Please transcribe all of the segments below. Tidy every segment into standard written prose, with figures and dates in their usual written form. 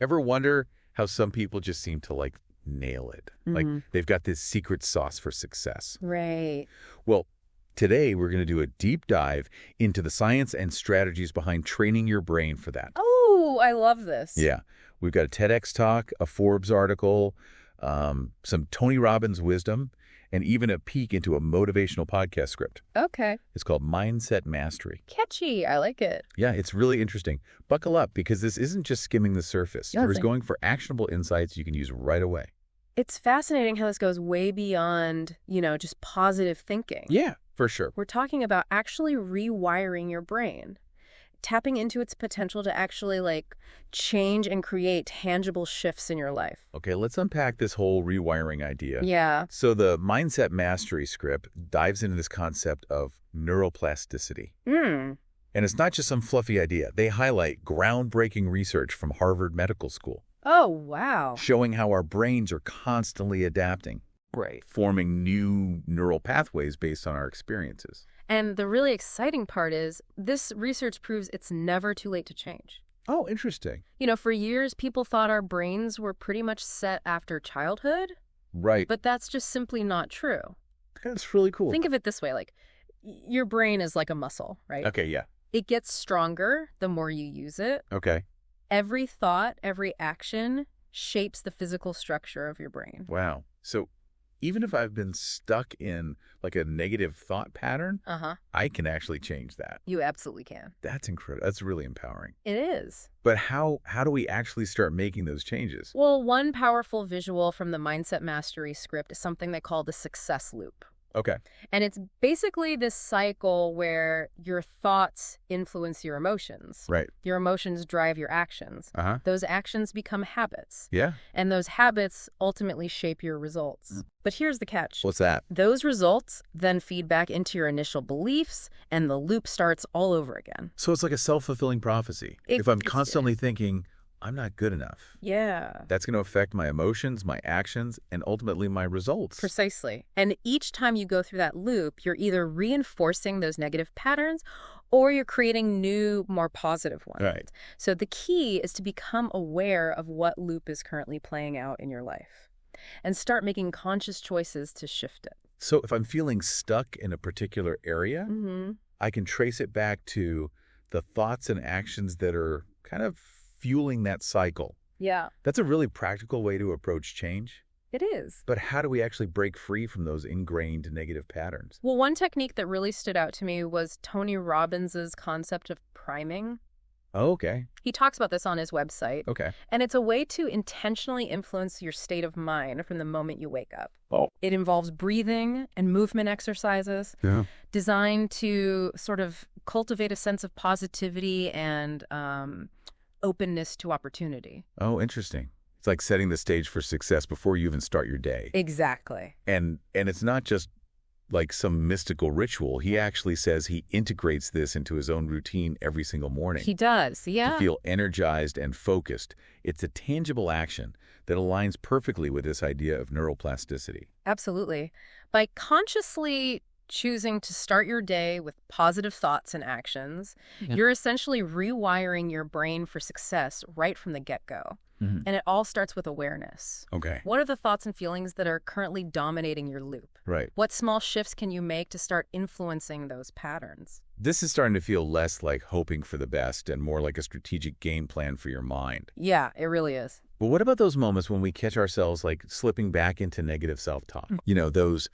Ever wonder how some people just seem to like nail it? Like they've got this secret sauce for success. Right. Well, today we're going to do a deep dive into the science and strategies behind training your brain for that. Oh, I love this. Yeah. We've got a TEDx talk, a Forbes article, some Tony Robbins wisdom, and even a peek into a motivational podcast script. Okay. It's called Mindset Mastery. Catchy. I like it. Yeah, it's really interesting. Buckle up, because this isn't just skimming the surface. Yeah, We're going for actionable insights you can use right away. It's fascinating how this goes way beyond, just positive thinking. Yeah, for sure. We're talking about actually rewiring your brain, tapping into its potential to actually change and create tangible shifts in your life. Okay, let's unpack this whole rewiring idea. Yeah. So the Mindset Mastery script dives into this concept of neuroplasticity. And it's not just some fluffy idea. They highlight groundbreaking research from Harvard Medical School. Oh, wow. Showing how our brains are constantly adapting. Right. Forming new neural pathways based on our experiences. And the really exciting part is this research proves it's never too late to change. Oh, interesting. For years, people thought our brains were pretty much set after childhood. Right. But that's just simply not true. That's really cool. Think of it this way, your brain is like a muscle, right? Okay, yeah. It gets stronger the more you use it. Okay. Every thought, every action shapes the physical structure of your brain. Wow. So even if I've been stuck in a negative thought pattern, I can actually change that. You absolutely can. That's incredible. That's really empowering. It is. But how do we actually start making those changes? Well, one powerful visual from the Mindset Mastery script is something they call the success loop. Okay. And it's basically this cycle where your thoughts influence your emotions. Right. Your emotions drive your actions. Those actions become habits. Yeah. And those habits ultimately shape your results. But here's the catch. What's that? Those results then feed back into your initial beliefs, and the loop starts all over again. So it's like a self-fulfilling prophecy. If I'm constantly thinking, I'm not good enough. Yeah. That's going to affect my emotions, my actions, and ultimately my results. Precisely. And each time you go through that loop, you're either reinforcing those negative patterns or you're creating new, more positive ones. Right. So the key is to become aware of what loop is currently playing out in your life and start making conscious choices to shift it. So if I'm feeling stuck in a particular area, I can trace it back to the thoughts and actions that are kind of fueling that cycle. Yeah. That's a really practical way to approach change. It is. But how do we actually break free from those ingrained negative patterns? Well, one technique that really stood out to me was Tony Robbins' concept of priming. Oh, okay. He talks about this on his website. Okay. And it's a way to intentionally influence your state of mind from the moment you wake up. Oh. It involves breathing and movement exercises designed to sort of cultivate a sense of positivity and openness to opportunity. Oh, interesting. It's like setting the stage for success before you even start your day. Exactly. And it's not just like some mystical ritual. He actually says he integrates this into his own routine every single morning. He does, yeah. To feel energized and focused. It's a tangible action that aligns perfectly with this idea of neuroplasticity. Absolutely. By consciously choosing to start your day with positive thoughts and actions, you're essentially rewiring your brain for success right from the get-go. And it all starts with awareness. Okay. What are the thoughts and feelings that are currently dominating your loop? Right. What small shifts can you make to start influencing those patterns? This is starting to feel less like hoping for the best and more like a strategic game plan for your mind. Yeah, it really is. But what about those moments when we catch ourselves slipping back into negative self-talk? Those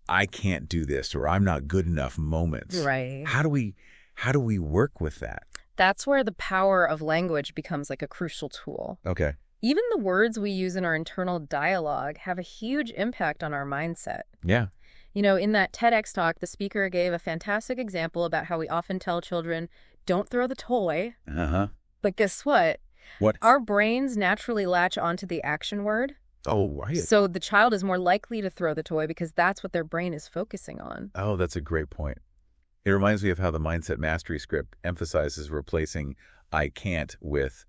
I can't do this or I'm not good enough moments. Right. How do we work with that? That's where the power of language becomes a crucial tool. Okay. Even the words we use in our internal dialogue have a huge impact on our mindset. Yeah. In that TEDx talk, the speaker gave a fantastic example about how we often tell children, don't throw the toy. But guess what? What? Our brains naturally latch onto the action word. Oh, right. So the child is more likely to throw the toy because that's what their brain is focusing on. Oh, that's a great point. It reminds me of how the Mindset Mastery script emphasizes replacing I can't with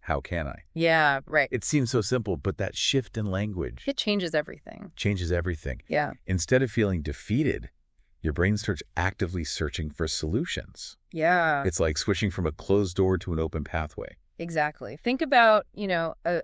how can I? Yeah, right. It seems so simple, but that shift in language It changes everything. changes everything. Yeah. Instead of feeling defeated, your brain starts actively searching for solutions. Yeah. It's like switching from a closed door to an open pathway. Exactly. Think about, a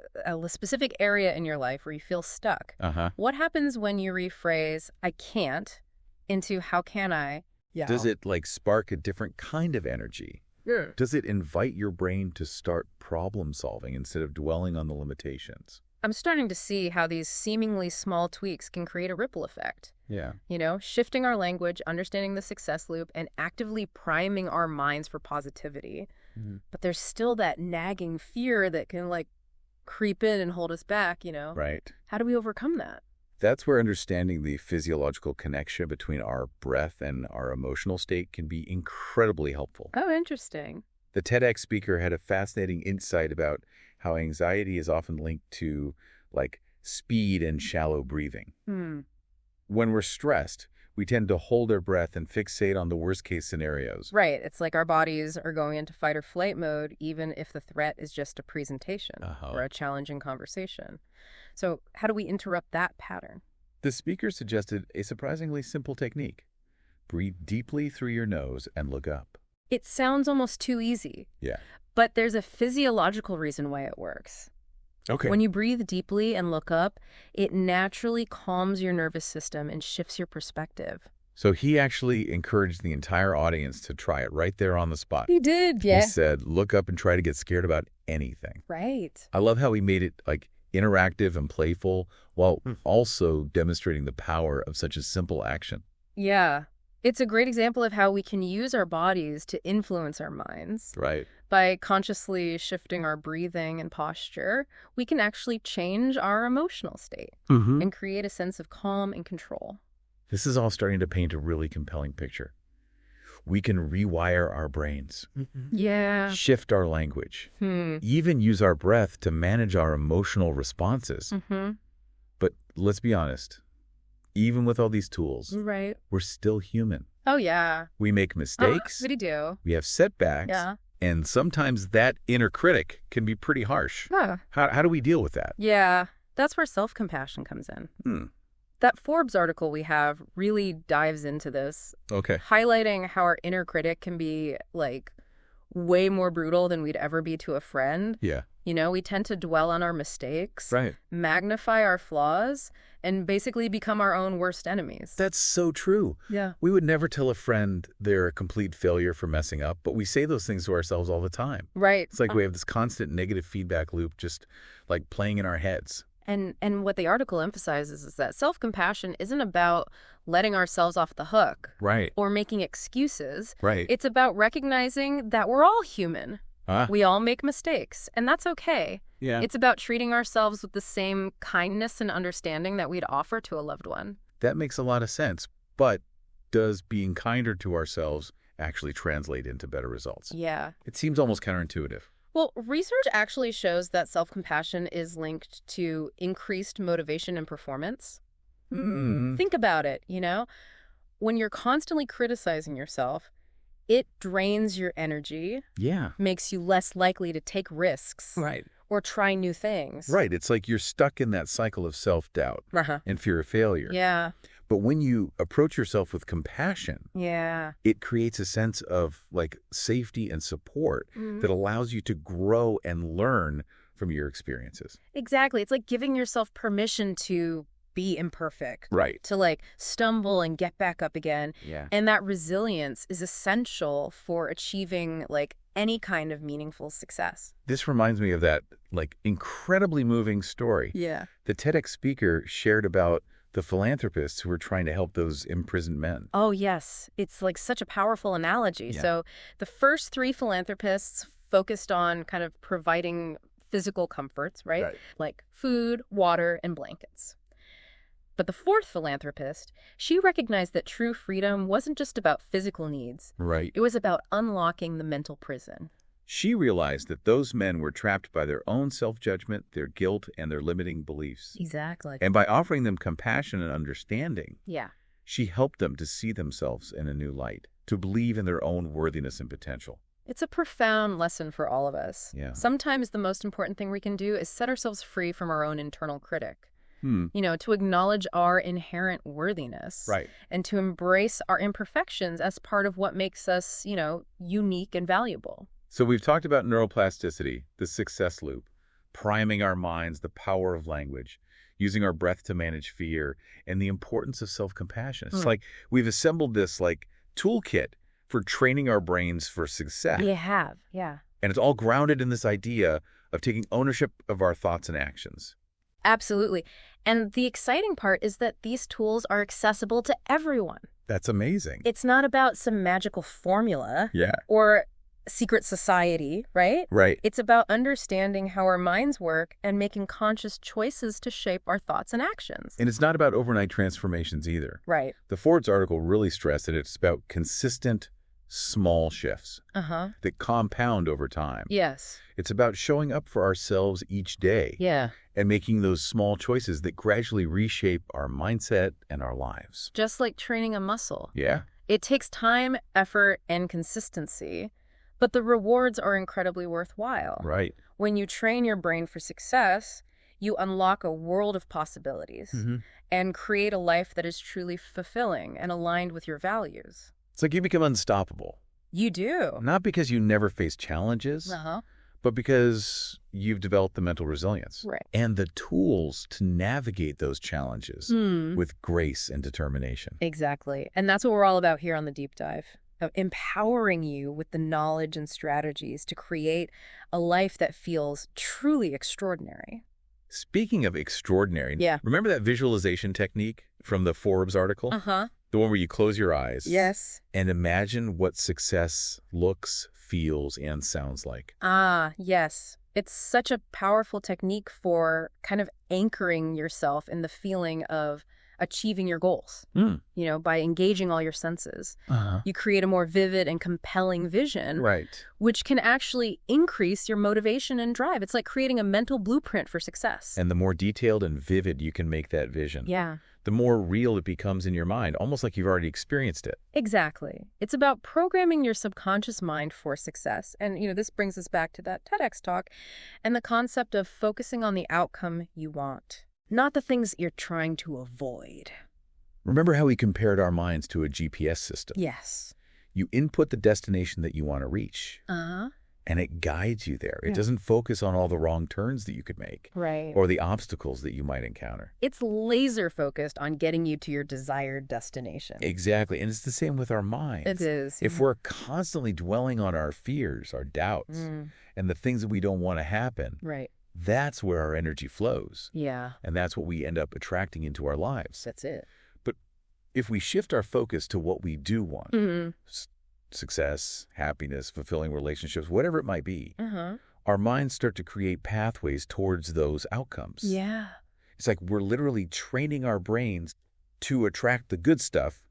specific area in your life where you feel stuck. What happens when you rephrase "I can't" into "how can I"? Yeah. Does it spark a different kind of energy? Yeah. Does it invite your brain to start problem solving instead of dwelling on the limitations? I'm starting to see how these seemingly small tweaks can create a ripple effect. Yeah. Shifting our language, understanding the success loop, and actively priming our minds for positivity. But there's still that nagging fear that can creep in and hold us back, Right. How do we overcome that? That's where understanding the physiological connection between our breath and our emotional state can be incredibly helpful. Oh, interesting. The TEDx speaker had a fascinating insight about how anxiety is often linked to speed and shallow breathing. When we're stressed, we tend to hold our breath and fixate on the worst-case scenarios. Right. It's like our bodies are going into fight or flight mode, even if the threat is just a presentation or a challenging conversation. So how do we interrupt that pattern? The speaker suggested a surprisingly simple technique. Breathe deeply through your nose and look up. It sounds almost too easy. Yeah. But there's a physiological reason why it works. Okay. When you breathe deeply and look up, it naturally calms your nervous system and shifts your perspective. So he actually encouraged the entire audience to try it right there on the spot. He did, yeah. He said, look up and try to get scared about anything. Right. I love how he made it interactive and playful while also demonstrating the power of such a simple action. Yeah. It's a great example of how we can use our bodies to influence our minds. Right. By consciously shifting our breathing and posture, we can actually change our emotional state and create a sense of calm and control. This is all starting to paint a really compelling picture. We can rewire our brains, Yeah. shift our language, even use our breath to manage our emotional responses. But let's be honest, even with all these tools, Right. we're still human. Oh, yeah. We make mistakes, What do you do? we have setbacks, Yeah. and sometimes that inner critic can be pretty harsh. Huh. How do we deal with that? Yeah. That's where self-compassion comes in. That Forbes article we have really dives into this, Okay. highlighting how our inner critic can be way more brutal than we'd ever be to a friend. Yeah. We tend to dwell on our mistakes, Right. magnify our flaws, and basically become our own worst enemies. That's so true. Yeah. We would never tell a friend they're a complete failure for messing up, but we say those things to ourselves all the time. Right. It's like we have this constant negative feedback loop just playing in our heads. And what the article emphasizes is that self-compassion isn't about letting ourselves off the hook. Right. Or making excuses. Right. It's about recognizing that we're all human. We all make mistakes, and that's okay. Yeah. It's about treating ourselves with the same kindness and understanding that we'd offer to a loved one. That makes a lot of sense. But does being kinder to ourselves actually translate into better results? Yeah. It seems almost counterintuitive. Well, research actually shows that self-compassion is linked to increased motivation and performance. Think about it, When you're constantly criticizing yourself, it drains your energy. Yeah. Makes you less likely to take risks. Right. Or try new things. Right. It's like you're stuck in that cycle of self-doubt and fear of failure. Yeah. But when you approach yourself with compassion, Yeah. it creates a sense of safety and support that allows you to grow and learn from your experiences. Exactly. It's like giving yourself permission to be imperfect. Right. To stumble and get back up again. Yeah. And that resilience is essential for achieving any kind of meaningful success. This reminds me of that incredibly moving story. Yeah. The TEDx speaker shared about the philanthropists who were trying to help those imprisoned men. Oh, yes. It's such a powerful analogy. Yeah. So the first 3 philanthropists focused on kind of providing physical comforts, right? Like food, water, and blankets. But the 4th philanthropist, she recognized that true freedom wasn't just about physical needs. Right. It was about unlocking the mental prison. She realized that those men were trapped by their own self-judgment, their guilt, and their limiting beliefs. Exactly. And by offering them compassion and understanding, Yeah. she helped them to see themselves in a new light, to believe in their own worthiness and potential. It's a profound lesson for all of us. Yeah. Sometimes the most important thing we can do is set ourselves free from our own internal critic. To acknowledge our inherent worthiness. Right. And to embrace our imperfections as part of what makes us, unique and valuable. So we've talked about neuroplasticity, the success loop, priming our minds, the power of language, using our breath to manage fear, and the importance of self-compassion. It's like we've assembled this like toolkit for training our brains for success. You have, yeah. And it's all grounded in this idea of taking ownership of our thoughts and actions. Absolutely. And the exciting part is that these tools are accessible to everyone. That's amazing. It's not about some magical formula or secret society, right? Right. It's about understanding how our minds work and making conscious choices to shape our thoughts and actions. And it's not about overnight transformations either. Right. The Ford's article really stressed that it's about consistent, small shifts that compound over time. Yes. It's about showing up for ourselves each day and making those small choices that gradually reshape our mindset and our lives. Just like training a muscle. Yeah. It takes time, effort, and consistency, but the rewards are incredibly worthwhile. Right. When you train your brain for success, you unlock a world of possibilities and create a life that is truly fulfilling and aligned with your values. It's like you become unstoppable. You do. Not because you never face challenges, but because you've developed the mental resilience and the tools to navigate those challenges with grace and determination. Exactly. And that's what we're all about here on The Deep Dive. Of empowering you with the knowledge and strategies to create a life that feels truly extraordinary. Speaking of extraordinary, remember that visualization technique from the Forbes article? The one where you close your eyes and imagine what success looks, feels, and sounds like. Ah, yes. It's such a powerful technique for kind of anchoring yourself in the feeling of achieving your goals, you know, by engaging all your senses. You create a more vivid and compelling vision, which can actually increase your motivation and drive. It's like creating a mental blueprint for success. And the more detailed and vivid you can make that vision, the more real it becomes in your mind, almost like you've already experienced it. Exactly. It's about programming your subconscious mind for success. And, you know, this brings us back to that TEDx talk and the concept of focusing on the outcome you want. Not the things you're trying to avoid. Remember how we compared our minds to a GPS system? Yes. You input the destination that you want to reach, and it guides you there. It doesn't focus on all the wrong turns that you could make or the obstacles that you might encounter. It's laser focused on getting you to your desired destination. Exactly. And it's the same with our minds. It is. If we're constantly dwelling on our fears, our doubts, and the things that we don't want to happen, that's where our energy flows. Yeah. And that's what we end up attracting into our lives. That's it. But if we shift our focus to what we do want, success, happiness, fulfilling relationships, whatever it might be, our minds start to create pathways towards those outcomes. Yeah. It's like we're literally training our brains to attract the good stuff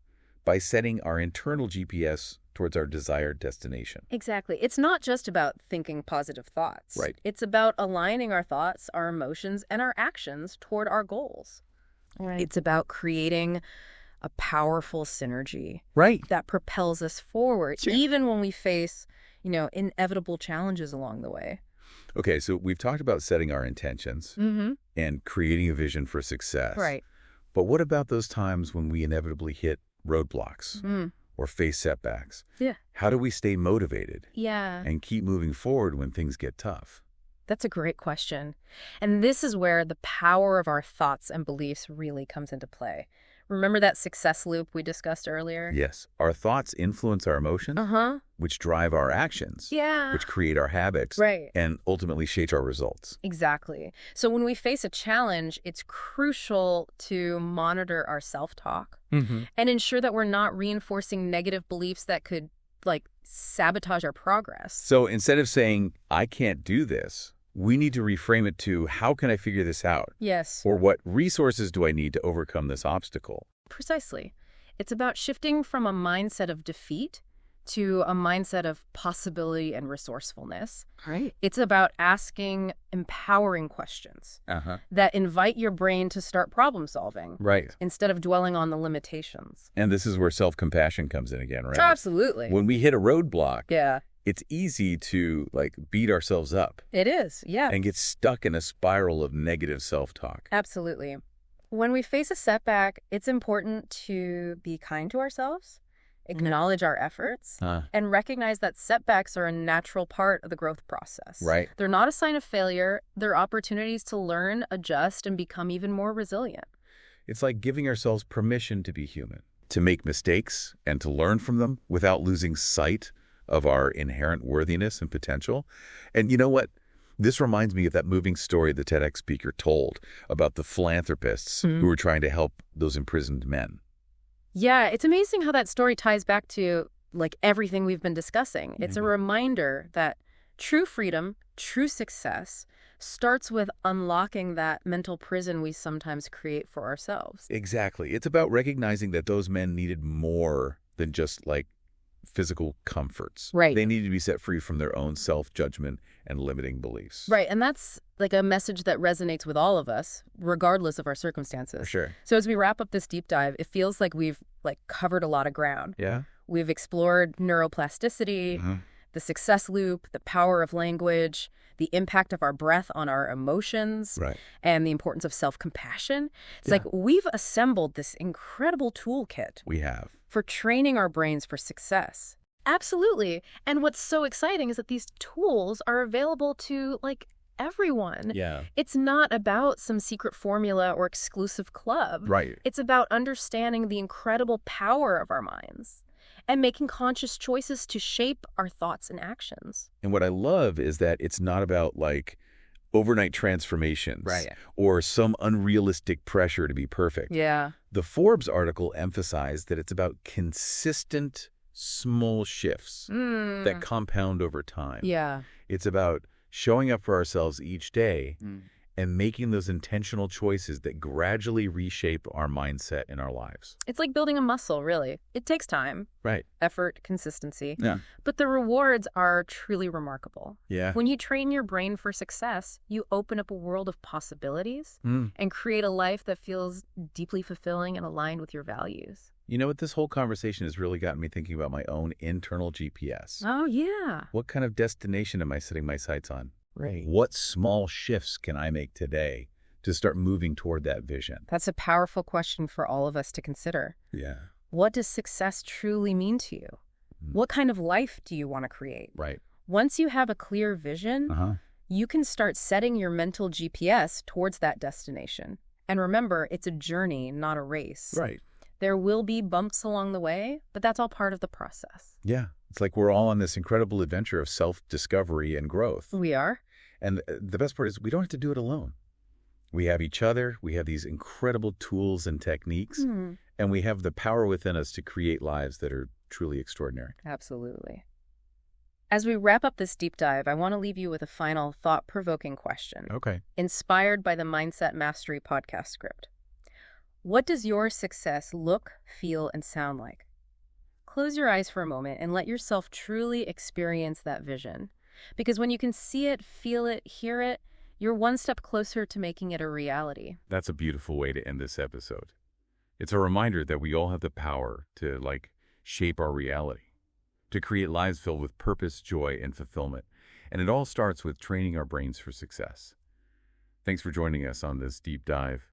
by setting our internal GPS towards our desired destination. Exactly. It's not just about thinking positive thoughts. It's about aligning our thoughts, our emotions, and our actions toward our goals. It's about creating a powerful synergy that propels us forward, even when we face, you know, inevitable challenges along the way. Okay, so we've talked about setting our intentions and creating a vision for success. But what about those times when we inevitably hit roadblocks or face setbacks? How do we stay motivated and keep moving forward when things get tough? That's a great question. And this is where the power of our thoughts and beliefs really comes into play. Remember that success loop we discussed earlier? Yes. Our thoughts influence our emotions, which drive our actions, which create our habits, and ultimately shape our results. Exactly. So when we face a challenge, it's crucial to monitor our self-talk and ensure that we're not reinforcing negative beliefs that could, like, sabotage our progress. So instead of saying, I can't do this, we need to reframe it to, how can I figure this out? Yes. Or what resources do I need to overcome this obstacle? Precisely. It's about shifting from a mindset of defeat to a mindset of possibility and resourcefulness. It's about asking empowering questions that invite your brain to start problem solving. Instead of dwelling on the limitations. And this is where self-compassion comes in again, right? Absolutely. When we hit a roadblock, it's easy to, like, beat ourselves up. It is, and get stuck in a spiral of negative self-talk. Absolutely. When we face a setback, it's important to be kind to ourselves acknowledge our efforts, and recognize that setbacks are a natural part of the growth process. Right. They're not a sign of failure. They're opportunities to learn, adjust, and become even more resilient. It's like giving ourselves permission to be human, to make mistakes and to learn from them without losing sight of our inherent worthiness and potential. And you know what? This reminds me of that moving story the TEDx speaker told about the philanthropists who were trying to help those imprisoned men. Yeah, it's amazing how that story ties back to everything we've been discussing. It's a reminder that true freedom, true success starts with unlocking that mental prison we sometimes create for ourselves. Exactly. It's about recognizing that those men needed more than just physical comforts. Right. They needed to be set free from their own self-judgment and limiting beliefs. Right, and that's a message that resonates with all of us, regardless of our circumstances. For sure. So as we wrap up this deep dive, it feels like we've covered a lot of ground. Yeah. We've explored neuroplasticity, the success loop, the power of language, the impact of our breath on our emotions, and the importance of self-compassion. It's like we've assembled this incredible toolkit. We have. For training our brains for success. Absolutely. And what's so exciting is that these tools are available to, everyone. Yeah. It's not about some secret formula or exclusive club. Right. It's about understanding the incredible power of our minds and making conscious choices to shape our thoughts and actions. And what I love is that it's not about overnight transformations or some unrealistic pressure to be perfect. Yeah. The Forbes article emphasized that it's about consistent small shifts that compound over time. Yeah. It's about showing up for ourselves each day and making those intentional choices that gradually reshape our mindset in our lives. It's like building a muscle, really. It takes time. Right. Effort, consistency. Yeah. But the rewards are truly remarkable. Yeah. When you train your brain for success, you open up a world of possibilities and create a life that feels deeply fulfilling and aligned with your values. You know what? This whole conversation has really gotten me thinking about my own internal GPS. Oh, yeah. What kind of destination am I setting my sights on? Right. What small shifts can I make today to start moving toward that vision? That's a powerful question for all of us to consider. Yeah. What does success truly mean to you? What kind of life do you want to create? Right. Once you have a clear vision, you can start setting your mental GPS towards that destination. And remember, it's a journey, not a race. Right. There will be bumps along the way, but that's all part of the process. Yeah. It's like we're all on this incredible adventure of self-discovery and growth. We are. And the best part is we don't have to do it alone. We have each other. We have these incredible tools and techniques. And we have the power within us to create lives that are truly extraordinary. Absolutely. As we wrap up this deep dive, I want to leave you with a final thought-provoking question. Okay. Inspired by the Mindset Mastery podcast script. What does your success look, feel, and sound like? Close your eyes for a moment and let yourself truly experience that vision. Because when you can see it, feel it, hear it, you're one step closer to making it a reality. That's a beautiful way to end this episode. It's a reminder that we all have the power to, shape our reality, to create lives filled with purpose, joy, and fulfillment. And it all starts with training our brains for success. Thanks for joining us on this deep dive.